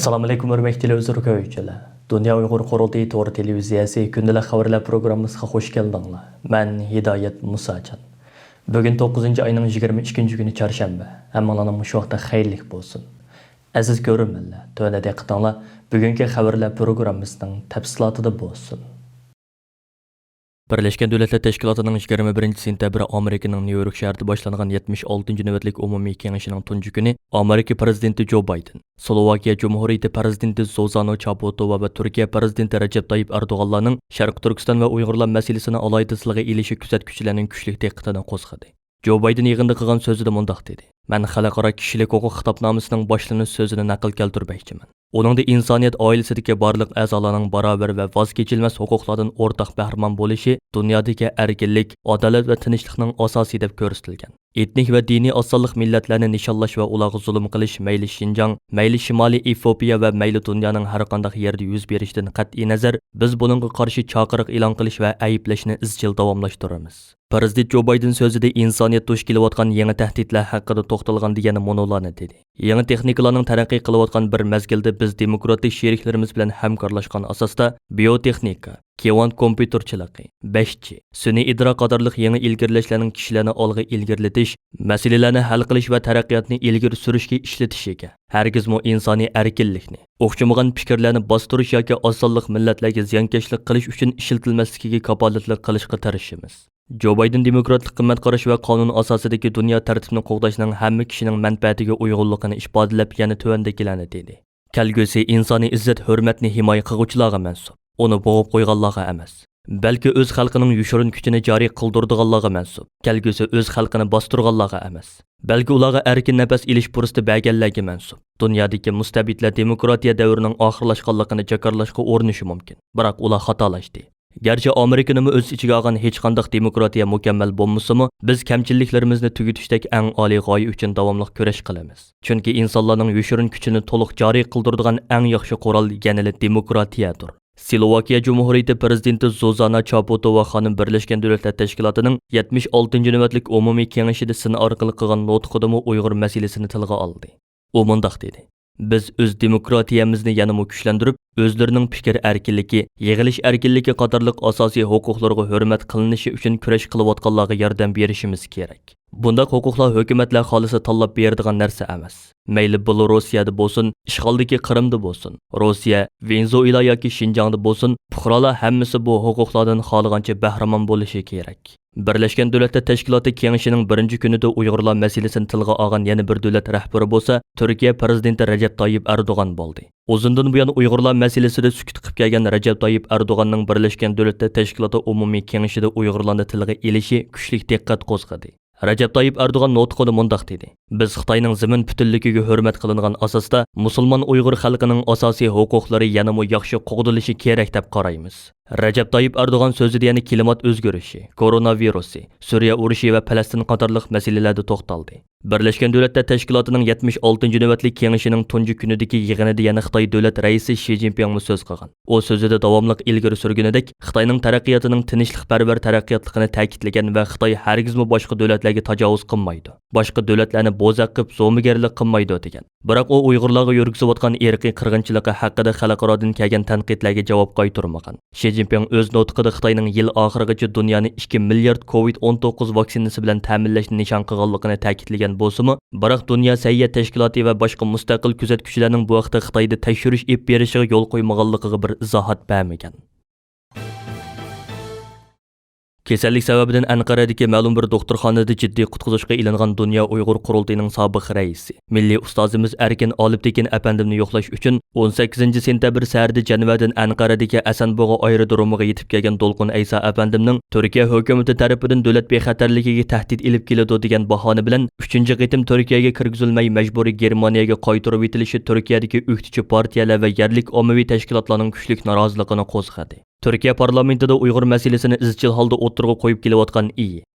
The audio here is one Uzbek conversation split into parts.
Assalomu alaykum hurmatli televizor ko'ruvchilar. Dunyo Uyg'ur qurultiyi to'g'ri televiziyasi kundalik xabarlar programmasiga xush keldinglar. Men Hidoyat Musajon. Bugun 9-oyning 22 kuni chorshanba. Hammalarning shu vaqtda xayrli bo'lsin. Aziz ko'ruvchilar, to'g'ri diqqatinglar bugungi xabarlar programmasining tafsilotida bo'lsin. Birleşken Devletler Teşkilatı'nın 21 sentabr Amerika'nın New York şəhərində başlanğan 76. növbətlik ümumi kengişinin tuncu günü Amerika prezidenti Joe Biden, Slovakiya Cumhuriyeti prezidenti Zuzana Çaputova ve Türkiye prezidenti Recep Tayyip Erdoğan'ın Şərq Türkistan ve Uyğurlar meselesini alaydaslığına ilişki küzətküçülərinin güçlük diqqətini qozğadı. Joe Biden yığında qılğan sözüdə mundaq dedi. "Mən xalqara kişilik hüquq xitapnaməsinin başlanış sözünü naql keltirməkçiman. Onunda insaniyet ailesideki barlıq əzalarının barabar ve vazgeçilmez hüquqlardan ortaq bəhrman bolışı dünyadaki erkinlik, adalet ve tinchlikning asası deb ko'rsatilgan. Etnik ve dini asallıq milletlerini nişanlash ve ularga zulm qilish mayli Şinjan, mayli Şimali Efiopiya ve mayli dünyanın her qandaq yerdə yüz berishdan qat'iy nazar biz bununğa qarşı chaqiriq e'lon qilish ve ayblashni izchil davomlashtiramiz. Prezident Joe Biden sözüde insaniyet duş kelayotgan yangi tahdidlar haqida to'xtalgan degan monolarni dedi. Yangi texnikalarning taraqqiy qilayotgan bir mezgilda biz demokratik sheriklarimiz bilan hamkorlashgan asosda biotexnika, kvant kompyuterchiligi, 5G, sun'iy idrok qatorliq yangi ilgirlashlarning kishilarni olg'a ilgirlatish, masalalarni hal qilish va taraqqiyotni ilgari surishga ishlatishiga, hargizmo insoniy erkinlikni, o'xshamagan fikrlarni bostirish yoki osonlik millatlarga ziyonkashlik qilish uchun ishlatilmasligiga kapolatlik qilishga tirishamiz. Joe Biden demokratik qimmat qarash va qonun asosidagi dunyo tartibini qo'g'dashning hamma kishining manfaatiga uyg'unligini ifodalab yana tuvandagilarni dedi. Kelgusi insoniy izzat hurmatni himoya qiluvchilarga mansub, uni bo'g'ib qo'yganlarga emas. Balki o'z xalqining yushurin kuchini joriy qildirganlarga mansub, kelgusi o'z xalqini bostirganlarga emas. Balki ularga erkin nafas ilish fursati berganlarga mansub. Dunyodagi mustabidlar demokratiya davrining oxirlashganligini jakarlashga urinishi mumkin, biroq ular xatolashdi. Gerçi Amerika'nın öz içine algan hiç qandaq demokratiya mükemmel bolmasımı, biz kemçilliklerimizni tügütüşdek en ali g'oya üçün davamlıq köreş qilamiz. Çünkü insanların yushurin kuchini to'liq joriy qildiradigan en yaxshi qurol yanili demokratiyadir. Slovakiya Cumhuriyeti prezidenti Zuzana Çaputova xonim Birleşken Devletler Teşkilatı'nın 76. növbətlik umumiy kengişida sin orqali qilgan nutqidami Uyg'ur meselesini tilga oldi. U mundaq dedi. Biz öz demokratiyamizni yanama kuchlantirib, o'zlarining fikr erkinligi, yig'ilish erkinligi qatorliq asosiy huquqlarga hurmat qilinishi uchun kurash qilayotganlarga yordam berishimiz kerak. Bunda huquqlar hukumatlar xolisi tanlab beradigan narsa emas. Mayli Belarusiyada bo'lsin, ishg'oldagi Qrimda bo'lsin, Rossiya, Venezuela yoki Şinjan'da bo'lsin, fuqarolar hammasi bu huquqlardan xohlagancha bahramon bo'lishi kerak. Birleşken Devletler Teşkilatı kengişinin birinci günüde Uyg'urlar meselesini tilga olgan yana bir davlat rahbari bo'lsa, Türkiye prezidenti Recep Tayyip Erdoğan bo'ldi. Uzundan buyon Uyg'urlar meselesida sukut qilib kelgan Recep Tayyip Erdoğan'ning Birleşken Devletler Teşkilatı umumiy kengişida Uyg'urlarni tilga elishi kuchlik diqqat qo'zg'adi. Recep Tayyip Erdoğan nutqida mundaq dedi. Biz Xitoyning zamin butunligiga hurmat qilingan asosda musulmon Uyg'ur xalqining asosiy huquqlari yanama yaxshi qo'g'dilishi kerak deb qaraymiz. Recep Tayyip Erdoğan sözüde yani klimat özgürüşü, koronavirusi, Suriye urushi ve Palestin qatorliq masalalarda to'xtaldi. Birleşken Devletler Teşkilatı'nın 76. növbətlik kengişinin tuncu günüdeki yığınida yana Xitoy davlat raisi Xi Jinping söz qilgan. O sözüde davamlıq ilgari surgunidek Xitoyning taraqqiyotining tinchlikparvar taraqqiyotligini ta'kidlagan va Xitoy hargizmi boshqa davlatlarga tajovuz qilmaydi. Boshqa davlatlarni bo'zaq qilib zo'migarlik qilmaydi degan. Biroq u Uyg'urlarga yurgizayotgan irqiy qirg'inchiligi haqida xalqarodan kelgan tanqidlarga javob qaytarmagan. Xi Jinping o'z nutqida Xitoyning yil oxirigacha dunyoni 2 milliard COVID-19 vaksinasi bilan ta'minlashni nishon qilganligini ta'kidlagan bo'lsa-mu, biroq Dunyo Səhiyyə Təşkilatı va boshqa mustaqil kuzatuvchilarning bu vaqtda Xitoyda tekshirish ep berishiga yo'l qo'ymaganligiga bir izohat bermagan. Kesellik sebebinden Ankara'daki ma'lum bir doktorxonada ciddi qutqizishga ilingan Dünya Uyg'ur qurultiyining sobiq raisi, milliy ustozimiz Erkin Olibtekin apandimni yo'qlash uchun 18 sentabr sərdi Janvadan Ankara'daki Asanbog'o aerodromiga yetib kelgan Dolqun Aysa apandimning Turkiya hukumati tarafidan davlat bexatarligiga tahdid ilib keladi degan bahona bilan 3-qitim Turkiyaga kirgizilmay majburiy Germaniyaga qaytarib etilishi Turkiyadagi o'qituvchi partiyalar va yerlik ommaviy tashkilotlarning kuchli noroziligini qo'zg'adi. Türkiye parlamentida Uyg'ur meselesini izchil holda o'tirg'a qo'yib kelayotgan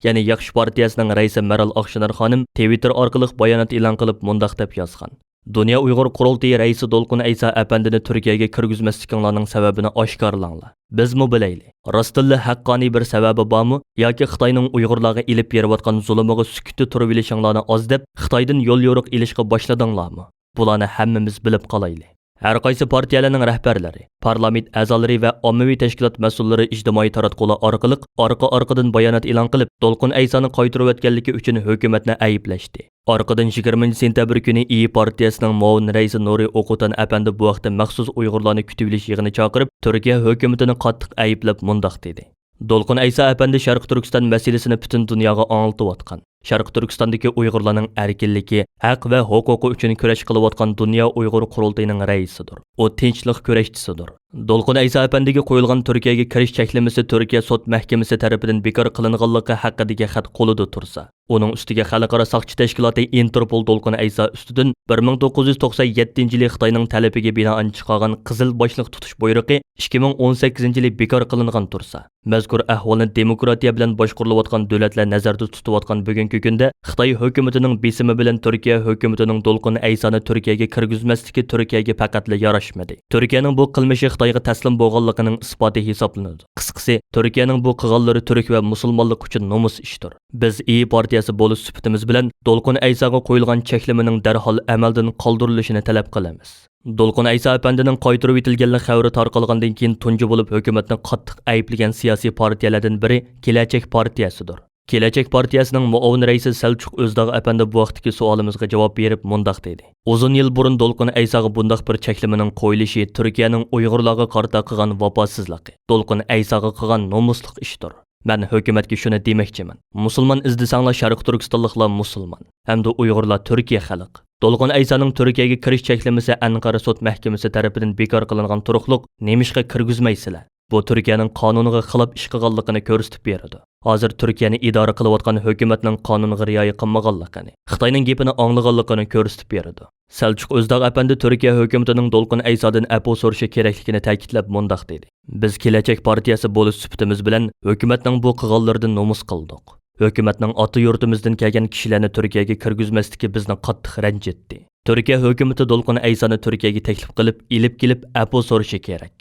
ya'ni Yaxshi partiyasining raisi Meral Akşener xonim Twitter orqali bayonot e'lon qilib mundaq deb yozgan. Dünya Uyg'ur qurultiyi raisi Dolqun Aysa apandini Turkiyaga kirgizmasliklarning sababini oshkorlanglar. Bizmi bilayli. Rostilla haqqoniy bir sababi bormi yoki Xitoyning Uyg'urlarga ilib berayotgan zulmiga sukutda turib olishinglarni oz deb Xitoydan yo'l yo'riq ilishga boshladinglarmi? Bularni hammamiz bilib qolayli. Har qaysi partiyalarning rahbarlari, parlament a'zolari va ommaviy tashkilot mas'ullari ijtimoiy taratqular orqali orqa-orqadan bayonot e'lon qilib, To'lqin Aysoni qaytarib o'tganligi uchun hukumatni ayblashdi. Orqadan 20 sentabr kuni İYİ partiyasining muavin raisi Nuri O'qutan apandi bu vaqtda maxsus Uyg'urlarni kutib olish yig'ini chaqirib, Turkiya hukumatini qattiq ayblab mundoq dedi. To'lqin Ayso apandi Sharq Turkiston masalasini butun dunyoga anglitib Sharq Turkistondagi Uyg'urlarning erkinligi, haq va huquqi uchun kurash qilayotgan Dunyo Uyg'ur qurultayining raisidir. U tinchlik kurashchisidir. To'lqin Ayso apandiga qo'yilgan Turkiyaga kirish cheklamasi Turkiya sud mahkamasi tarafidan bekor qilinganligi haqidagi xat qo'lida tursa, uning ustiga xalqaro soqchi tashkiloti Interpol To'lqin Ayso ustidan 1997-yili Xitoyning talabiga binoan chiqargan qizil boshliq tutish buyrug'i 2018-yili bekor qilingan tursa, mazkur ahvolni demokratiya bilan boshqarilayotgan davlatlar nazarda tutayotgan bugungi kunda Xitoy hukumatining besimi bilan Turkiya hukumatining To'lqin Aysoni Turkiyaga kirgizmasligi Turkiyaga faqatla yarashmadi. Turkiyaning bu qilmishi Xitoyga taslim bo'lganligining isboti hisoblanadi. Qisqasi, Turkiyaning bu qilganlari turk va musulmonlik uchun nomus ishdir. Biz İYİ partiyasi bo'lish sifatimiz bilan To'lqin Aysoga qo'yilgan cheklamaning darhol amaldan qoldirilishini talab qilamiz. To'lqin Ayso apandining qaytarib etilganlik xabari tarqalgandan keyin tunji bo'lib hukumatni qattiq ayblagan siyosiy partiyalardan biri Kelajak partiyasidir. Kelajak partiyasining muavin raisi Selçuk Özdağ apandi bu vaqtdagi savolimizga javob berib mundoq dedi. Uzun yil burun To'lqin Aysoga bundoq bir cheklamaning qo'yilishi Turkiyaning Uyg'urlarga qarata qilgan vafosizligi, To'lqin Aysoga qilgan nomuslik ishdir. Men hukumatga shuni demoqchiman. Musulmon izdisanglar Sharq Turkistonliklar musulmon, hamda Uyg'urlar Turkiya xalq. To'lqin Aysoning Turkiyaga kirish cheklamasi Anqara sud mahkamasi tarafidan bekor qilingan turuqliq nemishqa kirgizmaysizlar. Bu Turkiyaning qonuniga xilof ish qilganligini ko'rsatib beradi. Hozir Turkiyani idora qilayotgan hukumatning qonunga rioya qilmaganligini, Xitoyning gapini anglaganligini ko'rsatib beradi. Selçuk Özdağ apandi Turkiya hukumatining To'lqin Aysodan apo so'rashi kerakligini ta'kidlab mundoq dedi. Biz Kelajak partiyasi bo'lish sifatimiz bilan hukumatning bu qilganlaridan nomus qildik. Hukumatning ota yurtimizdan kelgan kishilarni Turkiyaga kirgizmasligi bizni qattiq ranjitdi. Turkiya hukumati To'lqin Aysoni Turkiyaga taklif qilib, ilib kelib apo so'rashi kerak.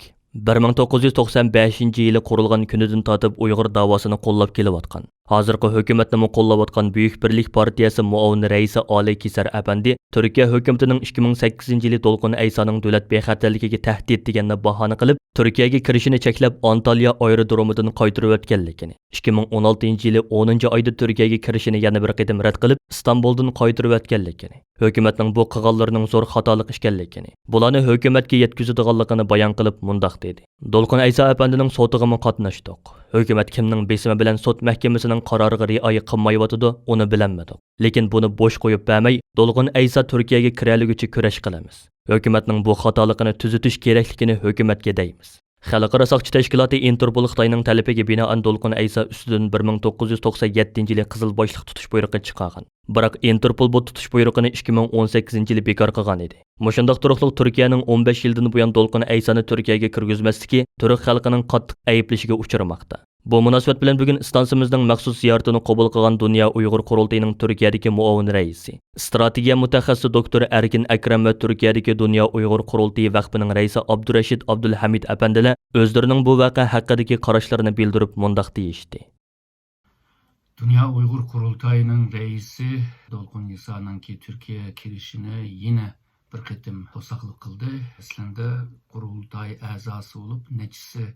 1995-yili qurilgan kunidan tortib Uyg'ur davosini qo'llab kelayotgan. Hozirgi hukumatni qo'llayotgan Buyuk Birlik partiyasi muavin raisi Ali Kesar apandi Turkiya hukumatining 2008-yili To'lqin Aysoning davlat bexatarligiga tahdid deganni bahona qilib, Turkiyaga kirishini cheklab Antalya aerodromidan qaytarib o'tganligini, 2016-yili 10-oyda Turkiyaga kirishini yana bir qatim rad qilib, Istanbuldan qaytarib o'tganligini, hukumatning bu qilganlarining zo'r xatolik ekanligini, bularni hukumatga yetkazadiganligini bayon qilib mundoq dedi. To'lqin Ayso apandining sotiga qatnashdik. Hukumat kimning besimi bilan sud mahkamasining qaroriga rioya qilmayotidi, uni bilmadik. Lekin buni bo'sh qo'yib bermay, To'lqin Ayso Turkiyaga kiraligicha kurash qilamiz. Hukumatning bu xatoligini tuzatish kerakligini hukumatga deymiz. Xalqaro soqchi tashkiloti Interpol Xitoyning talabiga binoan To'lqin Ayso ustidan 1997-yili qizil boshliq tutish buyrug'i chiqargan. Biroq Interpol bu tutish buyrug'ini 2018-yili bekor qilgan edi. Mushundaq turuqliq Turkiyaning 15 yildan buyon To'lqin Aysoni Turkiyaga kirgizmasligi turk xalqining qattiq ayblashiga uchramoqda. Bu munosabat bilan bugun istansimizning maxsus ziyoratini qabul qilgan Dunyo Uyg'ur qurultayining Turkiyadagi muavin raisi, strategiya mutaxassisi doktor Erkin Akram va Turkiyadagi Dunyo Uyg'ur qurultayi vaqfining raisi Abdurashid Abdulhamid apandilar o'zlarining bu voqea haqidagi qarashlarini bildirib mundoq deyishdi. Dünya Uygur Kurultayı'nın reisi To'lqin Ayso'nun ki Türkiye kirişine yine bir qitim to'saqlik qildi. Aslında kurultay a'zosi olup nechisi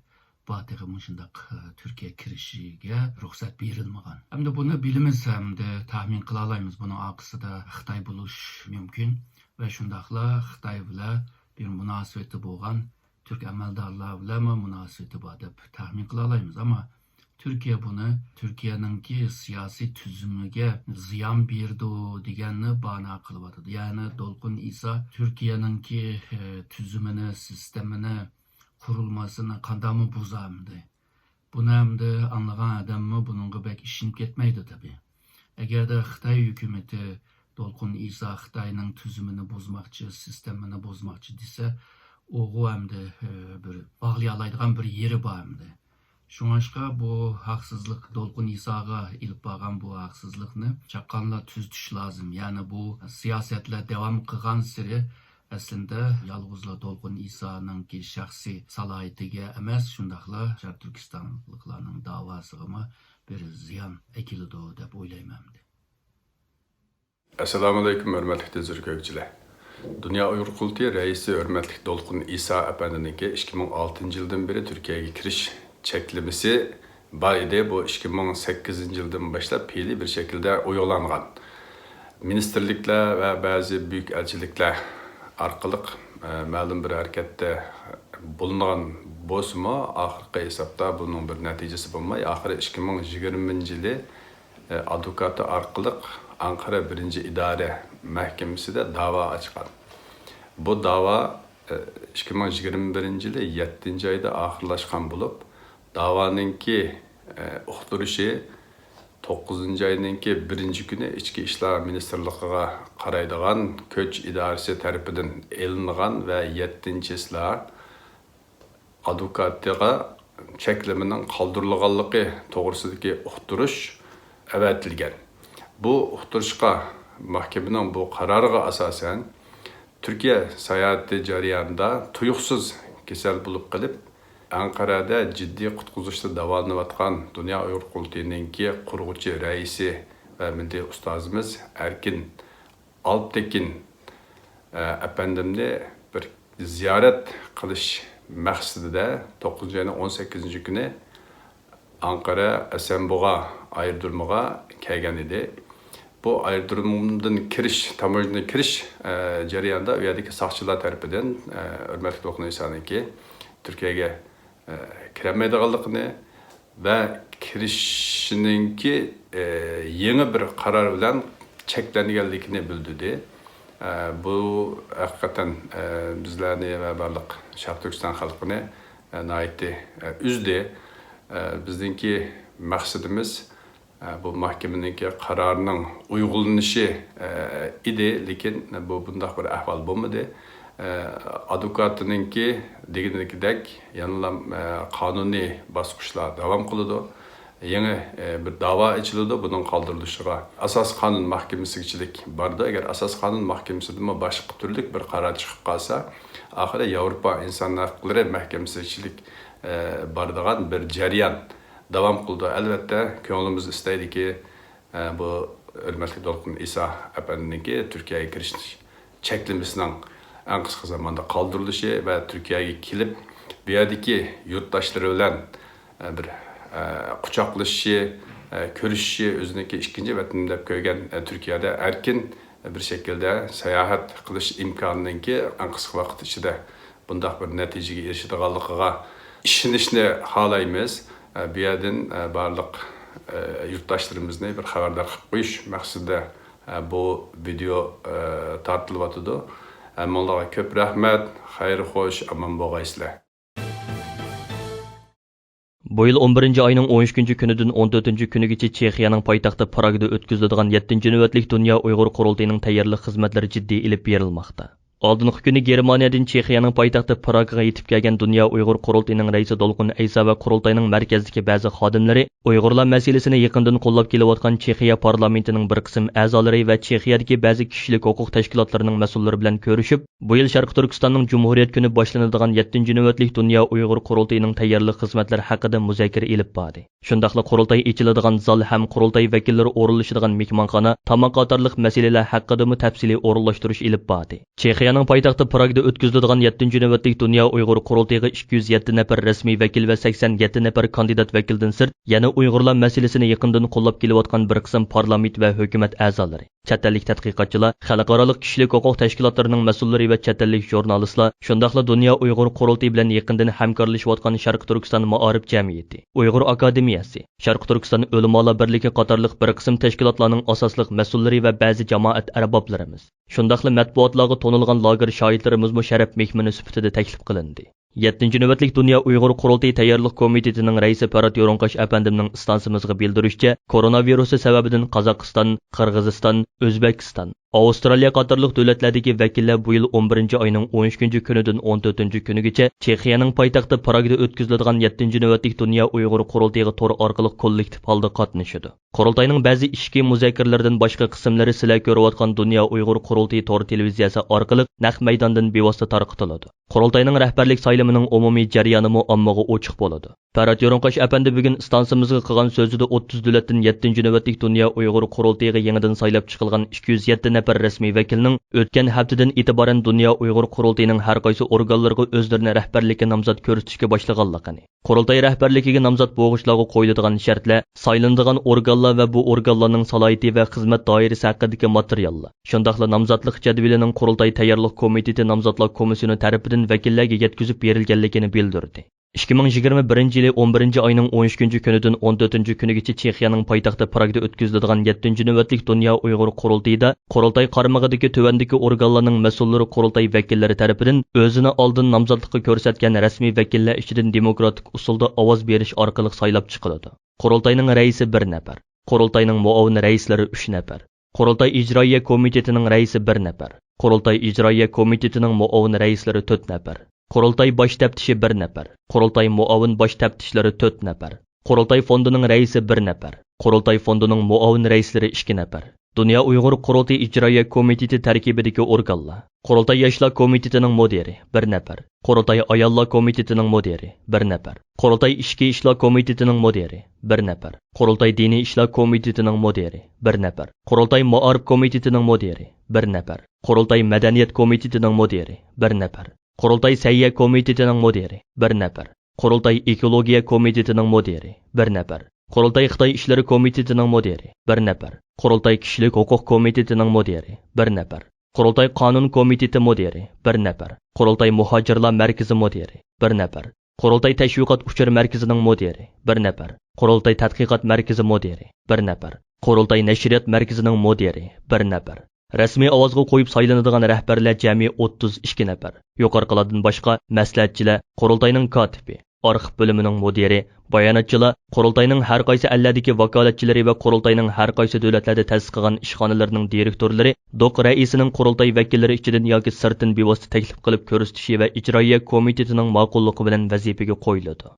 batığı muşundaq Türkiye kirişiga ruxsat berilmagan. Hamda buni bilimiz hamda tahmin qila olamiz. Bunun aqısida Xitoy bo'lish mumkin va shundaqla Xitoy bilan bir munosabati bo'lgan Türk amaldorlar bilan munosabati bor deb tahmin qila olamiz. Ama Türkiye bunu Türkiye'ninki siyasi tüzümüge ziyan berdi deganni bahona qilyapti. Yani To'lqin Ayso Türkiye'ninki tüzümünü, sistemini, kurulmasını qandamı buzamdı. Bunu hamda anlagan adamı bununla bek işinip ketmeydi tabi. Eğer de Xitoy hükümeti To'lqin Ayso Xitoyning tüzümünü bozmakçı, sistemini bozmakçı dese, o hamda bir bağlayalaydigan bir yeri var hamda. Şuңашqa bu haksızlık To'lqin Aysoga ilip bağan bu haksızlıkni chaqqanlar tuzitish lazım. Yani bu siyasetler devam qilgan siri aslında yalğızla To'lqin Ayso'ningki shaxsiy salohiyatiga emas, shundaqla Sharq Turkistonliklarning davosiga bir ziyon ekiladi deb o'ylayman. Assalomu alaykum hurmatli tezirkovchilar. Dünya Uyghur Qurultayı Reisi Hürmetlik Dolqun İsa Efendi'ninki 2006 yıldan beri Türkiye'ye giriş çeklemesi var idi. Bu 2008 yıldan başlap fiili bir şekilde uygulangan. Ministerlikler ve bazı büyük elçilikler arkalık ma'lum bir harekette bulunan bosma ahirki hesapta bunun bir neticesi bulmay. Ahiri 2020 yılı advokatı arkalık Ankara 1. İdare Mahkemesi de dava açkan. Bu dava 2021 yılı 7. ayda ahırlaşkan bulup davanınki uqturuşu 9. ayınınki 1. günü İçki İşler Ministerliği'ne qaraydigan Köç İdaresi tarafından elingan ve 7. advokatıga çeklemenin kaldırılganlığı doğrusundaki uqturuş evetilgen. Bu uqturuşqa mahkemenin bu kararıga asasen Türkiye seyahati jarayonida tuyuqsiz kesel bulup qilib Ankara'da ciddi qutquzuşda davalanayotgan Dünya Uyghur Qurultayı'nınki qurg'uchi raisi ve milli ustozimiz Erkin Alptekin efendimni bir ziyaret qilish maqsadida 9. ayının 18. günü Ankara Esenboğa ayrıldırmağa kelgan idi. Bu ayrıldırmadan kiriş, tamoynadan kiriş jarayonida u yerdagi saqchilar tarafidan hurmatli Dolqun İsa'nınki Türkiye'ye kiremeydiganligini ve kirişininki yeni bir karar bilen çeklenganligini bildirdi. Bu hakikaten bizlerni ve barliq Şarq Türkistan halkını naiti üzdü. Bizdeki maksadımız bu mahkemeninki kararının uygulanışı idi, lekin bu bundaq bir ahval bulmadı. Advokatınınki degendek yanılan kanuni basqıçlar devam kılıdı. Yeni bir dava açıldı bunun kaldırılışıga. Asas kanun mahkemesiçilik bardı. Eğer asas kanun mahkemesinde başka türlük bir karar çıkıp kalsa, ahire Avrupa İnsan Hakları Mahkemesiçilik bardıgan bir jarayon devam kıldı. Elbette köngülümüz isteydi ki bu hürmetli Dolqun İsa Efendi'ninki Türkiye'ye giriş çeklemesinden en kısa zamanda kaldırılışı ve Türkiye'ye kilip bir yerdeki yurttaşları bilen bir kucaklışı, körüşü özündeki ikinci vatanım dep koygan Türkiye'de erkin bir şekilde seyahat kılış imkanının ki en kısa vakit içinde bundaq bir neticeye erişidiganligiga işinishni halaymiz. Bir yerden barliq yurttaşlarımızı bir haberdar qilib qo'yish maqsadida bu video tartilyapti. Onlarga ko'p rahmat, xayr xo'sh, aman bo'lgaysizlar. Bu yıl 11. ayının 13. günüdün 14. günügacha Çexiyaning poytaxti Pragada o'tkaziladigan 7. navbatlik Dünya Uyghur Qurultayıning tayyorlik xizmatlari jiddiy ilib berilmoqda. Oldingi kuni Germaniyadan Çexiyaning poytaxti Pragaga yetib kelgan Dünya Uyghur Qurultayıning raisi Dolqun İsa ve Qurultayning markazdagi ba'zi xodimlari Uyg'urlar masalasini yaqindan qo'llab kelayotgan Çexiya parlamentining bir qism a'zolari va Chexiyadagi ba'zi kishilik huquq tashkilotlarining mas'ullari bilan ko'rishib, bu yil Sharq Turkistonning Cumhuriyet kuni boshlanadigan 7. navbatlik Dünya Uyghur Qurultayıning tayyorlik xizmatlari haqida muzokara ilib bordi. Shundaqla qurultay ichiladigan zal ham qurultay vakillari o'rinlashadigan mehmonxona, tamoq qatorliq masalalar haqida tafsiliy o'rinlashtirish ilib bordi. Çexiyaning poytaxti Pragda o'tkaziladigan 7. navbatlik Dünya Uyghur Qurultayıga 207 nafar rasmiy vakil ve 87 nafar kandidat vakildan sirt, yana Uyg'urlar masalasini yaqindan qo'llab kelayotgan bir qism parlament va hukumat a'zolari, chet ellik tadqiqotchilar, xalqaro kishilik huquq tashkilotlarining mas'ullari va chet ellik jurnalistlar, shundaqla Dünya Uyghur Qurultayı bilan yaqindan hamkorlashayotgan Sharq Turkiston Ma'arif jamiyati, Uyg'ur akademiyasi, Sharq Turkiston ulamolar birligi qatorliq bir qism tashkilotlarning asosliq mas'ullari va ba'zi jamoat arboblarimiz, shundaqla matbuotlarga to'nilgan lager shoirlarimiz musharraf mehmoni sifatida taklif qilindi. 7. navbatlik Dünya Uyghur Qurultayı tayyorlik komitetining raisi Parat Yo'ronqash apandimning istansimizga bildirishicha, koronavirusi sababidan Qozog'iston, Qirg'iziston, O'zbekiston, Avstraliya qatorliq davlatlardagi vakillar bu yil 11. ayning 13. kunidan 14. kunigacha Chexiyaning poytaxti Pragda o'tkaziladigan 7. navbatlik Dünya Uyghur Qurultayıga tor orqali kollektiv holda qatnashadi. Qurultayning ba'zi ishki muzokaralardan boshqa qismlari sizlar ko'rayotgan Dünya Uyghur Qurultayı tor televiziyasi orqali naq maydondan bevosita tarqatiladi. Qurultayning rahbarlik saylami tizimining umumiy jarayonimi ommaga ochiq bo'ladi. Farhat Yo'rinqosh apandi bugun stansimizga qilgan so'zida 30 davlatdan 7-navbatlik Dunyo Uyg'ur qurultayiga yangidan saylab chiqilgan 207 nafar rasmiy vakilning o'tgan haftadan e'tiboran Dunyo Uyg'ur qurultayining har qaysi organlariga o'zlarini rahbarlikka nomzod ko'rsatishga boshlaganligini, qurultay rahbarligiga nomzod bo'g'ishlarga qo'yiladigan shartlar, saylanadigan organlar va bu organlarning salohiyati va xizmat doirasi haqidagi materiallar, shundaqla nomzodlik jadvalining qurultay tayyorlik komiteti nomzodlar komissiyoni tarafidan vakillarga yetkazib berilganligini bildirdi. 2021 yili 11 oyning 13 kunidan 14 kunigacha Chexiyaning poytaxti Pragda o'tkaziladigan 7-navbatlik Dunyo Uyg'ur qurultayida qurultay qaramog'idagi tuvandagi organlarning mas'ullari qurultay vakillari tarafidan o'zini oldin nomzodlikka ko'rsatgan rasmiy vakillar ichidan demokratik usulda ovoz berish orqali saylab chiqiladi. Qurultayning raisi 1 nafar, qurultayning muavin raislari 3 nafar, qurultay ijroiya komitetining raisi 1 nafar, qurultay ijroiya komitetining muavin raislari 4 nafar, qurultay bosh taftishi 1 nafar, qurultay muavin bosh taftishlari 4 nafar, qurultay fondining raisi 1 nafar, qurultay fondining muavin raislari 2 nafar. Dunyo Uyg'ur qurultay ijroiya komiteti tarkibidagi organlar: qurultay yoshlar komitetining mudiri 1 nafar, qurultay ayollar komitetining mudiri 1 nafar, qurultay ichki ishlar komitetining mudiri 1 nafar, qurultay diniy ishlar komitetining mudiri 1 nafar, qurultay muarif komitetining mudiri 1 nafar, qurultay madaniyat komitetining mudiri 1 nafar, qurultay sayya komitetining mudiri 1 nafar, qurultay ekologiya komitetining mudiri 1 nafar, qurultay Xitoy ishlari komitetining mudiri 1 nafar, qurultay kishilik huquq komitetining mudiri 1 nafar, qurultay qonun komiteti mudiri 1 nafar, qurultay muhojirlar markazi mudiri 1 nafar, qurultay tashviqot uchur markazining mudiri 1 nafar, qurultay tadqiqot markazi mudiri 1 nafar, qurultay nashriyat markazining mudiri 1 nafar. Rasmiy ovozga qo'yib saylanadigan rahbarlar jami 32 nafar. Yuqorqilardan boshqa maslahatchilar, qurultayning kotibi, arxiv bo'limining mudiri, bayonotchilar, qurultayning har qaysi alladagi vakolatchilari va qurultayning har qaysi davlatlarda ta'sis qilgan ishxonalarining direktorlari, doq raisining qurultay vakillari ichidan yoki sirtin bevosita taklif qilib ko'rsatishi va ijroiya komitetining ma'qulligi bilan vazifaga qo'yiladi.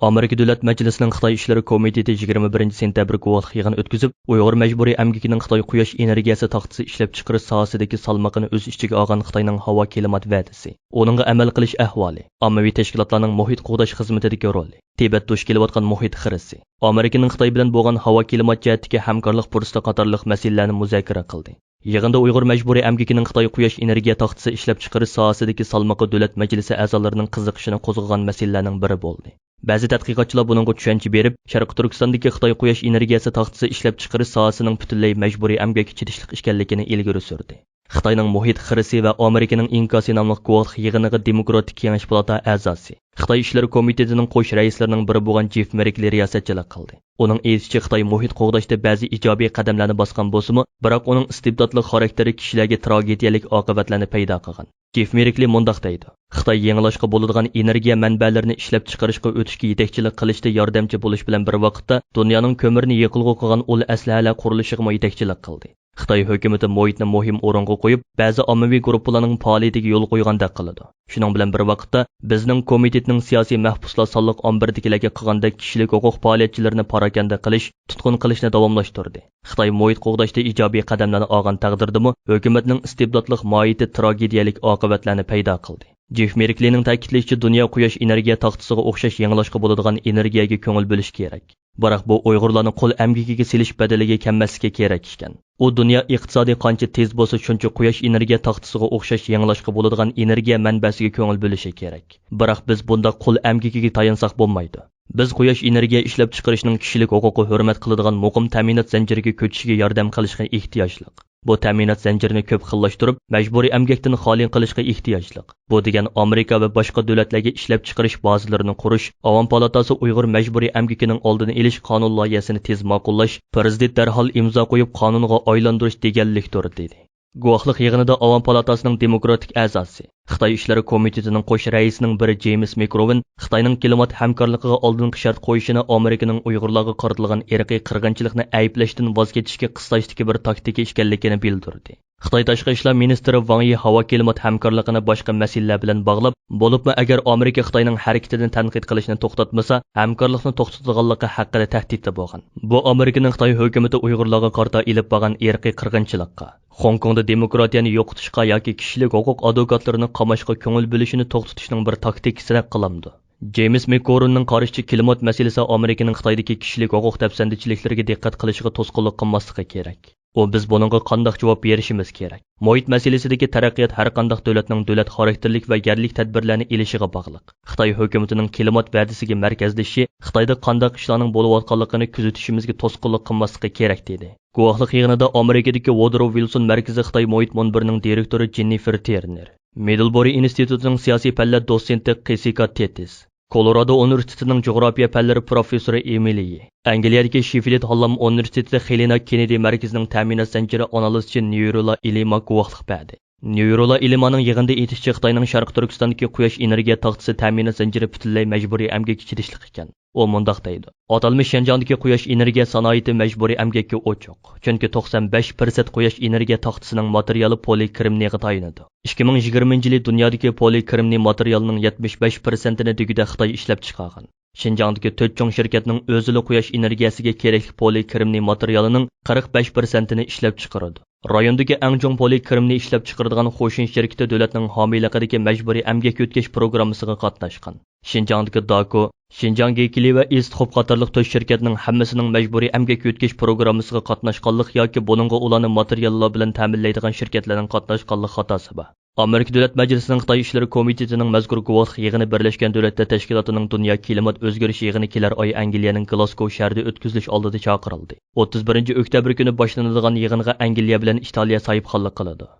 Amerika Davlat Majlisining Xitoy ishlari komiteti 21 sentabr guvohlik yig'ini o'tkazib, Uyg'ur majburiy amgikining Xitoy quyosh energiyasi taxtasi ishlab chiqarish sohasidagi salmoqini o'z ichiga olgan Xitoyning havo klimat va'dasi, uningga amal qilish ahvoli, ommaviy tashkilotlarning muhit qo'g'dash xizmatidagi roli, Tibet duch kelayotgan muhit xirisi, Amerikaning Xitoy bilan bo'lgan havo klimat jihatdagi hamkorlik fursati qatorliq masalalarni muzokara qildi. Yig'inda Uyg'ur majburiy amgikining Xitoy quyosh energiya taxtasi ishlab chiqarish sohasidagi salmoqi Davlat Majlisi a'zolarining qiziqishini qo'zg'agan masalalarning biri bo'ldi. Ba'zi tadqiqotchilar buningga tushuncha berib, Sharq Turkistondagi Xitoy quyosh energiyasi taxtasi ishlab chiqarish sohasining butunlay majburiy amgakka chidishlik ekanligini ilgari surdi. Xitoyning muhit xirisi va Amerikaning inkosi nomli guvohlik yig'iniga Demokratik Kengash palata a'zosi, Xitoy ishlari komitetining qo'sh raislarining biri bo'lgan Jeff Merkli riyosatchilik qildi. Uning aytishicha, Xitoy muhit qo'g'dashda ba'zi ijobiy qadamlarni bosgan bo'lsa-mu, biroq uning istibdodli xarakteri kishilarga tragediyalik oqibatlarni paydo qilgan. Jeff Merkli mundaq deydi: Xitoy yengilashga bo'ladigan energiya manbalarini ishlab chiqarishga o'tishga yetakchilik qilishda yordamchi bo'lish bilan bir vaqtda dunyoning ko'mirni yiqilg'u qilgan ul aslahalar qurilishiga yetakchilik qildi. Xitoy hukumati muhitni muhim o'ringa qo'yib, ba'zi ommaviy guruhlarning faoliyatiga yo'l qo'ygandek qiladi. Shuning bilan bir vaqtda bizning komitetning siyosiy mahbuslar sonliq 11dagilarga qilganda kishilik huquq faoliyatchilarini parokanda qilish, tutqun qilishni davomlashtirdi. Xitoy muhit qo'g'dashda ijobiy qadamlarni olgan taqdirdami, hukumatning istibdodlik mohiyati tragediyalik oqibatlarni paydo qildi. Jeff Merklining ta'kidlashicha, dunyo quyosh energiya taxtasiga o'xshash yengilashga bo'ladigan energiyaga ko'ngil bo'lish kerak. Biroq bu Uyg'urlarni qo'l amgikiga silish badaliga kelmasligi kerak ekan. U dunyo iqtisodiy qancha tez bo'lsa, shuncha quyosh energiya taxtasiga o'xshash yengilashga bo'ladigan energiya manbasiga ko'ngil bo'lishi kerak. Biroq biz bunda qo'l amgikiga tayansak bo'lmaydi. Biz quyosh energiya ishlab chiqarishning kishilik huquqi hurmat qiladigan muqim ta'minot zanjiriga ko'chishiga yordam qilishga ehtiyojliq. Bu ta'minot zanjirini ko'p xillashtirib, majburiy amgakdan xoli qilishga ehtiyojliq. Bu degan Amerika va boshqa davlatlarga ishlab chiqarish bazalarini qurish, Avom palatasi Uyg'ur majburiy amgikining oldini olish qonun loyihasini tez ma'qullash, prezident darhol imzo qo'yib qonunga aylantirish deganlikdir dedi. Guvohlik yig'inida Avom palatasining demokratik a'zosi, Xitoy ishlari komitetining qo'sh raisining biri James McGovern Xitoyning klimat hamkorligiga oldingi shart qo'yishini Amerikaning Uyg'urlarga qaratilgan irqiy qirg'inchilikni ayblashdan voz kechishga qistashdagi bir taktika ekanligini bildirdi. Xitoy tashqi ishlar ministri Wang Yi havo klimat hamkorligini boshqa masalalar bilan bog'lab, bo'libmi agar Amerika Xitoyning harakatini tanqid qilishni to'xtatmasa, hamkorlikni to'xtatadiganligi haqida tahdidda bo'lgan. Bu Amerikaning Xitoy hukumati Uyg'urlarga qarata ilib borgan irqiy qirg'inchilikqa, Hong Kongda demokratiyani yo'qotishga yoki kishilik huquq advokatlarini qamashga ko'ngil bo'lishini to'xtatishning bir taktikasini qilamdi. James McGovernning qarashicha klimat masalasi Amerikaning Xitoydagi kishilik huquq tafsandichiliklariga diqqat qilishiga to'sqinlik qilmasligi kerak. Biz buningga qanday javob berishimiz kerak? Muhit masalasidagi taraqqiyot har qanday davlatning davlat xarakterlik va yerlik tadbirlarni elishiga bog'liq. Xitoy hukumatining klimat va'dasiga markazlashishi Xitoyda qanday ishlarning bo'layotganligini kuzatishimizga to'sqinlik qilmasligi kerak dedi. Guvohlik yig'inida Amerikadagi Woodrow Wilson markazi Xitoy muhit munbirining direktori Jennifer Turner, Middlebury institutining siyosiy fanlar dotsenti Jessica Tetis, Colorado universitetining jug'rofiya fanlari professori Emily, Angliyadagi Sheffield Hallam universiteti Helena Kennedy markazining ta'minot zanjiri analizchi Neyrola Ilima guvohlik berdi. Neyrola Ilimaning yig'inda aytishicha Xitoyning Sharq Turkistondagi quyosh energiya taxtasi ta'minot zanjiri butunlay majburiy emgak chidishlik ekan. O mundaq deydi. Atalmış Şenjandagi quyosh energiya sanoati majburiy emgakka ochiq. Chunki 95% quyosh energiya taxtasining materiali polikrimniga tayinadi. 2020-yili dunyodagi polikrimni materialining 75%ni digida Xitoy ishlab chiqargan. Şinjandagi 4 chong shirkatning o'zili quyosh energiyasiga kerakli polikrimni materialining 45%ni ishlab chiqaradi. Rayondagi eng chong polikrimni ishlab chiqaradigan Xo'shin shirkati davlatning homiyligidagi majburiy emgak o'tkazish programmasiga qatnashgan. Şinjandagi Dako, Şinjan Gekili va Istxop qatorliq 4 shirkatning hammasining majburiy emgak o'tkazish programmasiga qatnashganlik yoki buningga ularni materiallar bilan ta'minlaydigan shirkatlarning qatnashganlik xatosi bor. Amerika Davlat Majlisining Xitoy ishlari komitetining mazkur guvohlik yig'ini Birlashgan Davlatlar Tashkilotining dunyo klimat o'zgarishi yig'ini kelar oy Angliyaning Glasgow shahrida o'tkazilish oldida chaqirildi. 31-oktyabr kuni boshlanadigan yig'inga Angliya bilan Italiya sohibxonlik qiladi.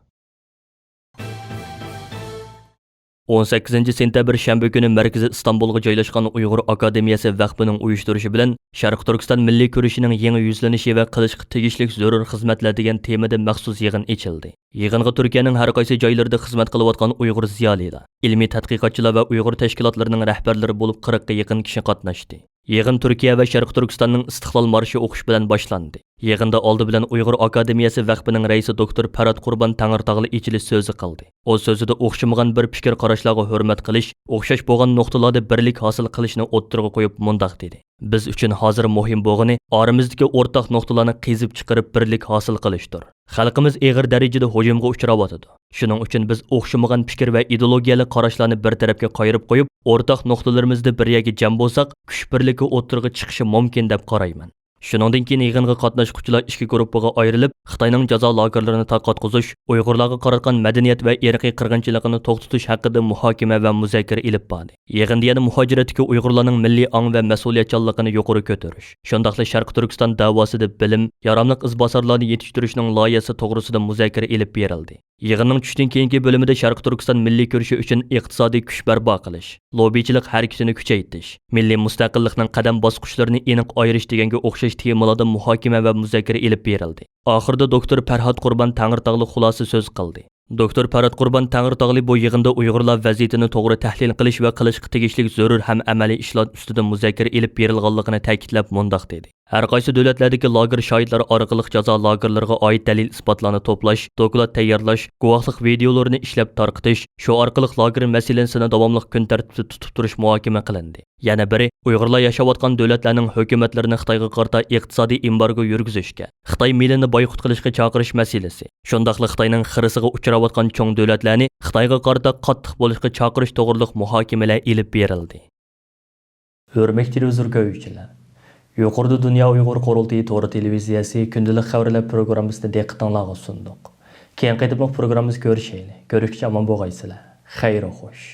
18-sentabr shanba kuni markazi Istanbulga joylashgan Uyg'ur Akademiyasi vaqfining uyushtirishi bilan Sharq Turkiston milliy ko'rishining yangi yuzlanishi va qilishga tegishli zarur xizmatlar degan temada maxsus yig'in ochildi. Yig'inga Turkiyaning har qaysi joylarida xizmat qilayotgan Uyg'ur ziyolilar, ilmiy tadqiqotchilar va Uyg'ur tashkilotlarining rahbarlari bo'lib 40 ga yaqin kishi qatnashdi. Yig'in Turkiya va Sharq Turkistonning istiqlol marshi o'qish bilan boshlandi. Yig'inda oldi bilan Uyg'ur Akademiyasi vaqfining raisi doktor Farhod Qurban Tangirtog'li ichilish so'zi qildi. O so'zida o'xshamagan bir fikr qarashlarga hurmat qilish, o'xshash bo'lgan nuqtalarda birlik hosil qilishni o'ttirg'a qo'yib mundaq dedi. Biz uchun hozir muhim bo'lgani oramizdagi o'rtaq nuqtalarni qezib chiqarib birlik hosil qilishdir. Xalqimiz og'ir darajada hujumga uchrayotdi. Shuning uchun biz o'xshamagan fikr va ideologiyalik qarashlarni bir tarafga qo'yib qo'yib, o'rtaq nuqtalarimizda bir yerga jam bo'lsak, kuch birligi o'ttirg'a chiqishi mumkin deb qarayman. Shuningdan keyin yig'inga qatnashuvchilar ikki guruhga ayrilib, Xitoyning jazo lagerlarini tarqatqizish, Uyg'urlarga qaratgan madaniyat va irqiy qirg'inchilikni to'xtatish haqida muhokama va muzokara ilib bordi. Yig'inda yana muhojiratdagi Uyg'urlarning milliy ong va mas'uliyatchanligini yuqori ko'tarish, shundaqla Sharq Turkiston davosida bilim, yaramliq izbosarlarni yetishtirishning loyihasi to'g'risida muzokara ilib berildi. Yig'inning tushdan keyingi bo'limida Sharq Turkiston milliy ko'rishi uchun iqtisodiy kuch barpo qilish, lobbichilik harakatini kuchaytirish, milliy mustaqillikning qadam bosqichlarini aniq ayirish deganga o'xshash temalarda muhokama va muzokara ilib berildi. Oxirida doktor Farhod Qurban Tangirtog'li xulosa so'z qildi. Doktor Farhod Qurban Tangirtog'li bu yig'inda Uyg'urlar vaziyatini to'g'ri tahlil qilish va qilishga tegishli zarur ham amaliy ishlar ustida muzokara ilib berilganligini ta'kidlab mundaq dedi. Har qaysi davlatlardagi lager shohidlari orqali jazo lagerlariga oid dalil isbotlarni to'plash, doklad tayyorlash, guvohlik videolarini ishlab tarqatish, shu orqali lager masalasini davomli kun tartibida tutib turish muhokama qilindi. Yana biri Uyg'urlar yashayotgan davlatlarning hukumatlarini Xitoyga qarata iqtisodiy embargo yurgizishga, Xitoy milini boyqut qilishga chaqirish masalasi. Shundaqli Xitoyning xirisiga uchrayotgan cho'ng davlatlarni Xitoyga qarata qattiq bo'lishga chaqirish to'g'riliq muhokamalar ilib berildi. Hurmatli televideniyechilar, yuqorida Dunyo Uyg'ur qurultiyi to'g'ri televiziyasi kundalik xabarlar programmasida diqqatingizga sundiq. Keyin qaytib programmamiz ko'rishaylik. Ko'rishgacha omon bo'lgaysizlar. Xayr-xo'sh.